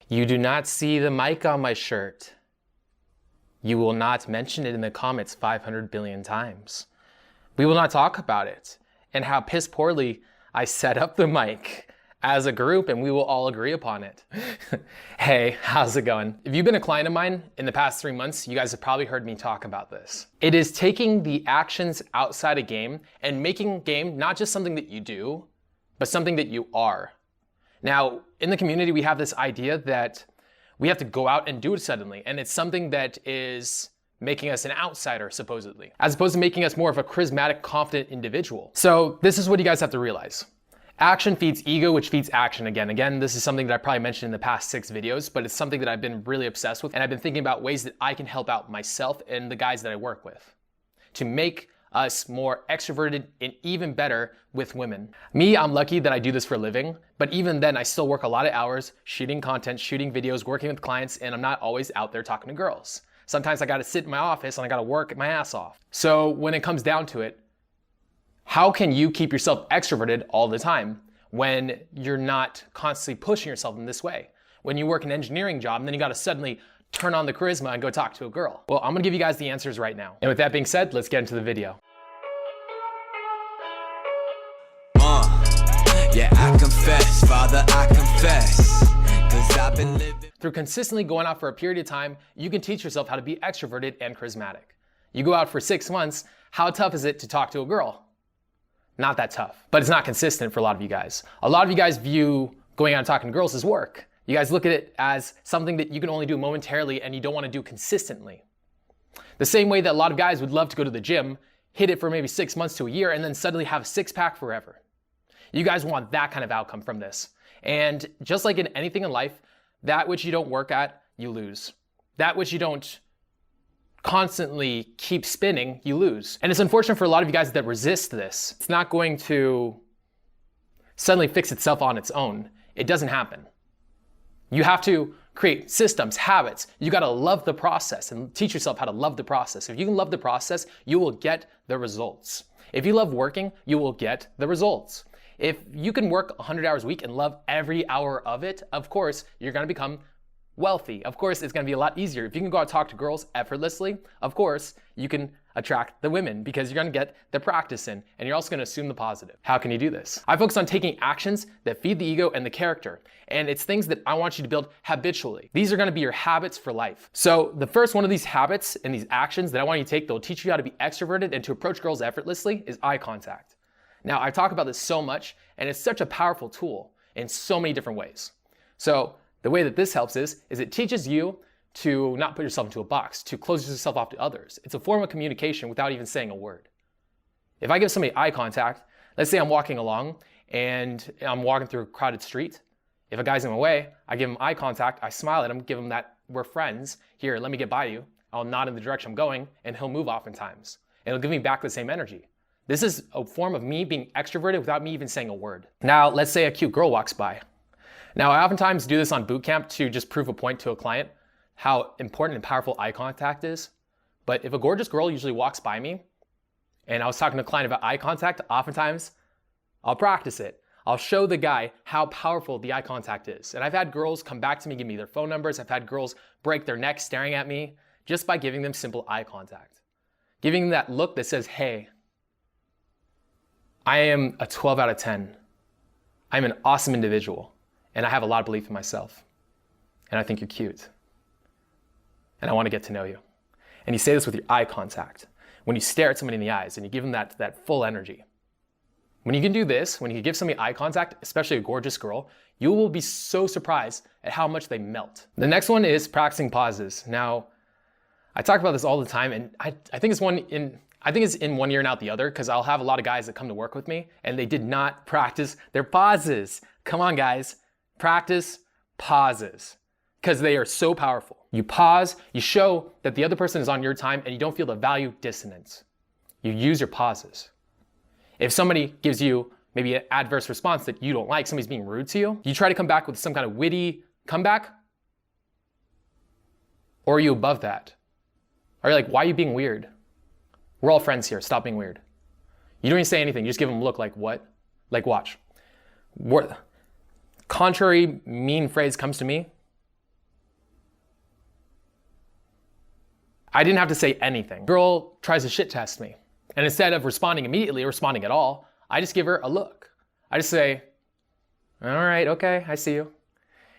You do not see the mic on my shirt. You will not mention it in the comments 500 billion times. We will not talk about it and how piss poorly I set up the mic as a group, and we will all agree upon it. Hey, how's it going? If you've been a client of mine in the past 3 months, you guys have probably heard me talk about this. It is taking the actions outside a game and making game not just something that you do, but something that you are. Now, in the community, we have this idea that we have to go out and do it suddenly, and it's something that is making us an outsider, supposedly, as opposed to making us more of a charismatic, confident individual. So this is what you guys have to realize. Action feeds ego, which feeds action again. Again, this is something that I probably mentioned in the past 6 videos, but it's something that I've been really obsessed with, and I've been thinking about ways that I can help out myself and the guys that I work with to make us more extroverted and even better with women. Me, I'm lucky that I do this for a living, but even then I still work a lot of hours shooting content, shooting videos, working with clients, and I'm not always out there talking to girls. Sometimes I gotta sit in my office and I gotta work my ass off. So when it comes down to it, how can you keep yourself extroverted all the time when you're not constantly pushing yourself in this way? When you work an engineering job and then you gotta suddenly turn on the charisma and go talk to a girl. Well, I'm gonna give you guys the answers right now. And with that being said, let's get into the video. Yeah, I confess, Father, I confess, 'cause I've been living. Through consistently going out for a period of time, you can teach yourself how to be extroverted and charismatic. You go out for 6 months, how tough is it to talk to a girl? Not that tough, but it's not consistent for a lot of you guys. A lot of you guys view going out and talking to girls as work. You guys look at it as something that you can only do momentarily and you don't want to do consistently. The same way that a lot of guys would love to go to the gym, hit it for maybe 6 months to a year, and then suddenly have a 6-pack forever. You guys want that kind of outcome from this. And just like in anything in life, that which you don't work at, you lose. That which you don't constantly keep spinning, you lose. And it's unfortunate for a lot of you guys that resist this. It's not going to suddenly fix itself on its own. It doesn't happen. You have to create systems, habits. You gotta love the process and teach yourself how to love the process. If you can love the process, you will get the results. If you love working, you will get the results. If you can work 100 hours a week and love every hour of it, of course, you're gonna become wealthy. Of course, it's gonna be a lot easier. If you can go out and talk to girls effortlessly, of course, you can attract the women because you're gonna get the practice in and you're also gonna assume the positive. How can you do this? I focus on taking actions that feed the ego and the character, and it's things that I want you to build habitually. These are gonna be your habits for life. So the first one of these habits and these actions that I want you to take that will teach you how to be extroverted and to approach girls effortlessly is eye contact. Now, I talk about this so much, and it's such a powerful tool in so many different ways. So the way that this helps is it teaches you to not put yourself into a box, to close yourself off to others. It's a form of communication without even saying a word. If I give somebody eye contact, let's say I'm walking along and I'm walking through a crowded street. If a guy's in my way, I give him eye contact, I smile at him, give him that we're friends. Here, let me get by you. I'll nod in the direction I'm going, and he'll move oftentimes. And it'll give me back the same energy. This is a form of me being extroverted without me even saying a word. Now, let's say a cute girl walks by. Now, I oftentimes do this on boot camp to just prove a point to a client, how important and powerful eye contact is. But if a gorgeous girl usually walks by me, and I was talking to a client about eye contact, oftentimes I'll practice it. I'll show the guy how powerful the eye contact is. And I've had girls come back to me, give me their phone numbers. I've had girls break their neck staring at me just by giving them simple eye contact. Giving them that look that says, hey, I am a 12 out of 10. I'm an awesome individual, and I have a lot of belief in myself. And I think you're cute. And I want to get to know you. And you say this with your eye contact. When you stare at somebody in the eyes and you give them that full energy. When you can do this, when you can give somebody eye contact, especially a gorgeous girl, you will be so surprised at how much they melt. The next one is practicing pauses. Now, I talk about this all the time, and I think it's in one ear and out the other, because I'll have a lot of guys that come to work with me and they did not practice their pauses. Come on, guys, practice pauses because they are so powerful. You pause, you show that the other person is on your time and you don't feel the value dissonance. You use your pauses. If somebody gives you maybe an adverse response that you don't like, somebody's being rude to you, you try to come back with some kind of witty comeback, or are you above that? Are you like, why are you being weird? We're all friends here. Stop being weird. You don't even say anything. You just give them a look like, what? Like, watch. Contrary mean phrase comes to me, I didn't have to say anything. Girl tries to shit test me. And instead of responding immediately or responding at all, I just give her a look. I just say, all right, okay, I see you.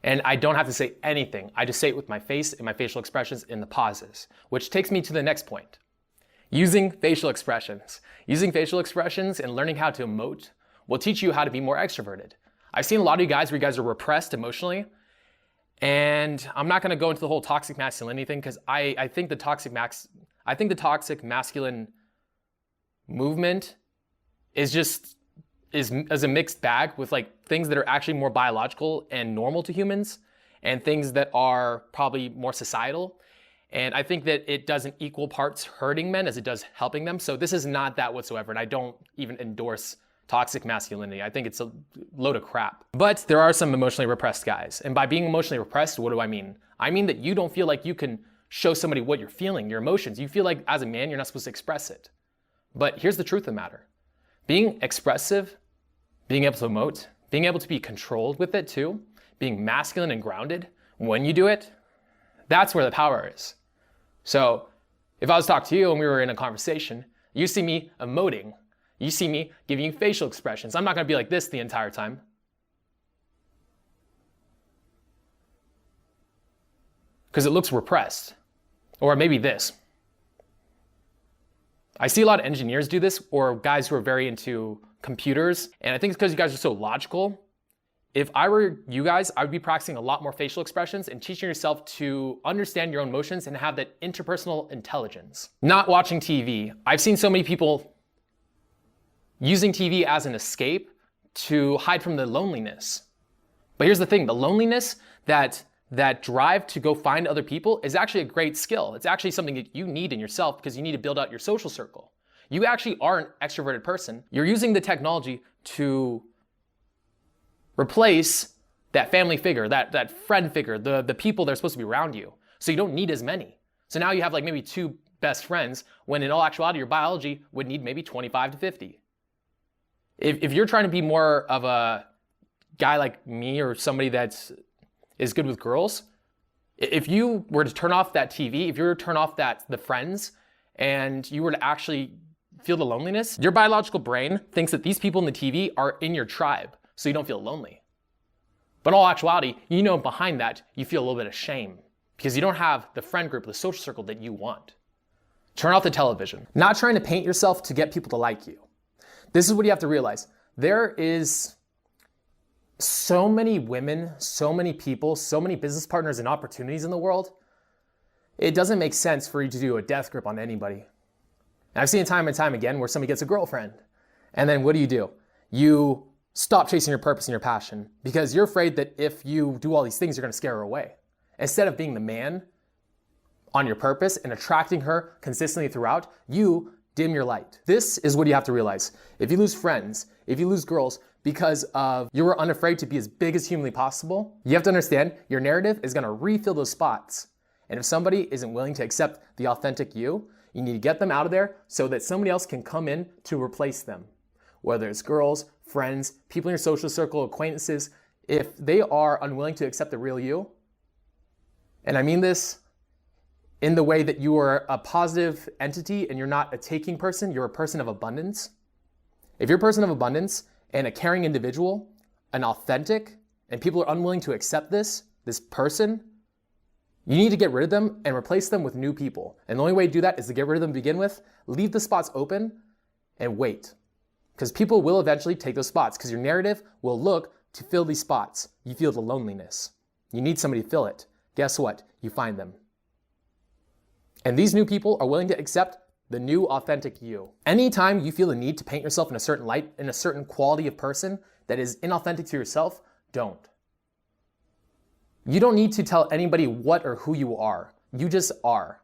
And I don't have to say anything. I just say it with my face and my facial expressions in the pauses, which takes me to the next point. Using facial expressions. Using facial expressions and learning how to emote will teach you how to be more extroverted. I've seen a lot of you guys where you guys are repressed emotionally, and I'm not gonna go into the whole toxic masculinity thing because I think the toxic masculine movement is a mixed bag with like things that are actually more biological and normal to humans and things that are probably more societal. And I think that it doesn't equal parts hurting men as it does helping them. So this is not that whatsoever. And I don't even endorse toxic masculinity. I think it's a load of crap. But there are some emotionally repressed guys. And by being emotionally repressed, what do I mean? I mean that you don't feel like you can show somebody what you're feeling, your emotions. You feel like as a man, you're not supposed to express it. But here's the truth of the matter. Being expressive, being able to emote, being able to be controlled with it too, being masculine and grounded when you do it, that's where the power is. So if I was talking to you and we were in a conversation, you see me emoting, you see me giving you facial expressions. I'm not gonna be like this the entire time. Because it looks repressed. Or maybe this. I see a lot of engineers do this, or guys who are very into computers, and I think it's because you guys are so logical. If I were you guys, I would be practicing a lot more facial expressions and teaching yourself to understand your own emotions and have that interpersonal intelligence. Not watching TV. I've seen so many people using TV as an escape to hide from the loneliness. But here's the thing, the loneliness, that drive to go find other people is actually a great skill. It's actually something that you need in yourself because you need to build out your social circle. You actually are an extroverted person. You're using the technology to replace that family figure, that friend figure, the people that are supposed to be around you. So you don't need as many. So now you have like maybe 2 best friends when in all actuality your biology would need maybe 25 to 50. If you're trying to be more of a guy like me or somebody that's is good with girls, if you were to turn off that TV, if you were to turn off the friends, and you were to actually feel the loneliness, your biological brain thinks that these people in the TV are in your tribe, so you don't feel lonely. But in all actuality, you know behind that, you feel a little bit of shame because you don't have the friend group, the social circle that you want. Turn off the television. Not trying to paint yourself to get people to like you. This is what you have to realize. There is so many women, so many people, so many business partners and opportunities in the world. It doesn't make sense for you to do a death grip on anybody. And I've seen it time and time again where somebody gets a girlfriend. And then what do? You stop chasing your purpose and your passion because you're afraid that if you do all these things, you're gonna scare her away. Instead of being the man on your purpose and attracting her consistently throughout, you dim your light. This is what you have to realize. If you lose friends, if you lose girls because of you were unafraid to be as big as humanly possible, you have to understand your narrative is gonna refill those spots. And if somebody isn't willing to accept the authentic you need to get them out of there so that somebody else can come in to replace them. Whether it's girls, friends, people in your social circle, acquaintances, if they are unwilling to accept the real you, and I mean this in the way that you are a positive entity and you're not a taking person, you're a person of abundance. If you're a person of abundance and a caring individual, an authentic, and people are unwilling to accept this person, you need to get rid of them and replace them with new people. And the only way to do that is to get rid of them to begin with, leave the spots open, and wait. Because people will eventually take those spots because your narrative will look to fill these spots. You feel the loneliness. You need somebody to fill it. Guess what? You find them. And these new people are willing to accept the new authentic you. Anytime you feel the need to paint yourself in a certain light, in a certain quality of person that is inauthentic to yourself, don't. You don't need to tell anybody what or who you are. You just are.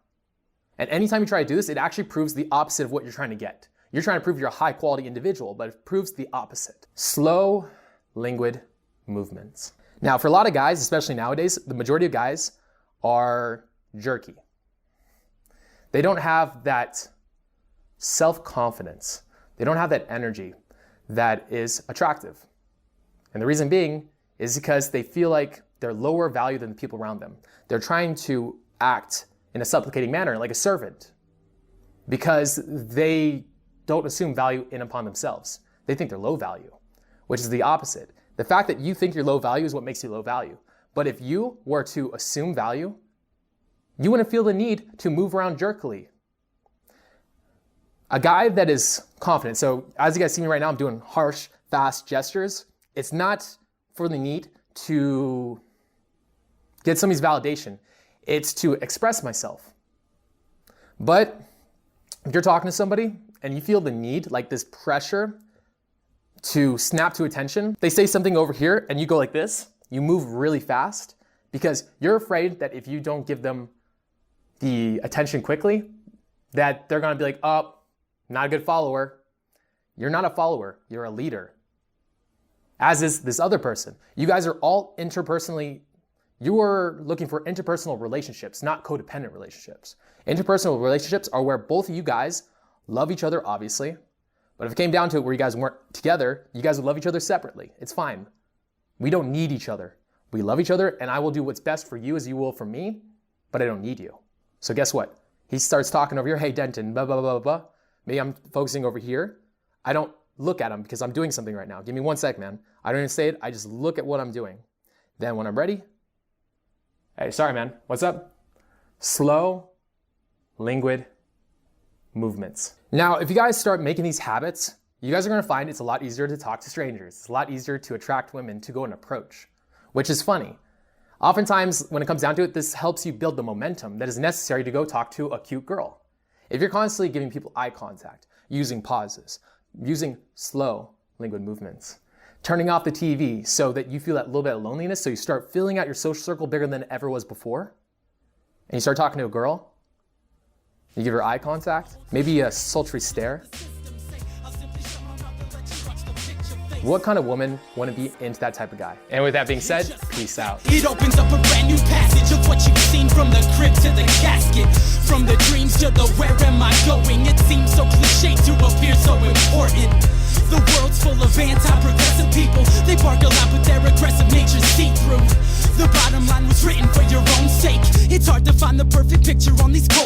And anytime you try to do this, it actually proves the opposite of what you're trying to get. You're trying to prove you're a high quality individual, but it proves the opposite. Slow, languid movements. Now, for a lot of guys, especially nowadays, the majority of guys are jerky. They don't have that self-confidence. They don't have that energy that is attractive. And the reason being is because they feel like they're lower value than the people around them. They're trying to act in a supplicating manner, like a servant, because they don't assume value in upon themselves. They think they're low value, which is the opposite. The fact that you think you're low value is what makes you low value. But if you were to assume value, you wouldn't feel the need to move around jerkily. A guy that is confident, so as you guys see me right now, I'm doing harsh, fast gestures. It's not for the need to get somebody's validation. It's to express myself. But if you're talking to somebody and you feel the need, like this pressure to snap to attention, they say something over here and you go like this, you move really fast because you're afraid that if you don't give them the attention quickly, that they're gonna be like, oh, not a good follower. You're not a follower, you're a leader. As is this other person. You guys are all you are looking for interpersonal relationships, not codependent relationships. Interpersonal relationships are where both of you guys love each other, obviously. But if it came down to it where you guys weren't together, you guys would love each other separately. It's fine. We don't need each other. We love each other, and I will do what's best for you as you will for me, but I don't need you. So guess what? He starts talking over here, hey Denton, blah, blah, blah, blah, blah. Maybe I'm focusing over here. I don't look at him because I'm doing something right now. Give me 1 sec, man. I don't even say it, I just look at what I'm doing. Then when I'm ready, hey, sorry man, what's up? Slow, languid movements. Now, if you guys start making these habits, you guys are gonna find it's a lot easier to talk to strangers. It's a lot easier to attract women to go and approach, which is funny. Oftentimes, when it comes down to it, this helps you build the momentum that is necessary to go talk to a cute girl. If you're constantly giving people eye contact, using pauses, using slow, languid movements, turning off the TV so that you feel that little bit of loneliness, so you start filling out your social circle bigger than it ever was before, and you start talking to a girl, you give her eye contact, maybe a sultry stare. What kind of woman wouldn't be into that type of guy? And with that being said, peace out. It opens up a brand new passage of what you've seen, from the crib to the casket, from the dreams to the where am I going. It seems so cliche to appear so important. The world's full of anti-progressive people. They bark a lot, but their aggressive nature see-through. The bottom line was written for your own sake. It's hard to find the perfect picture on these cold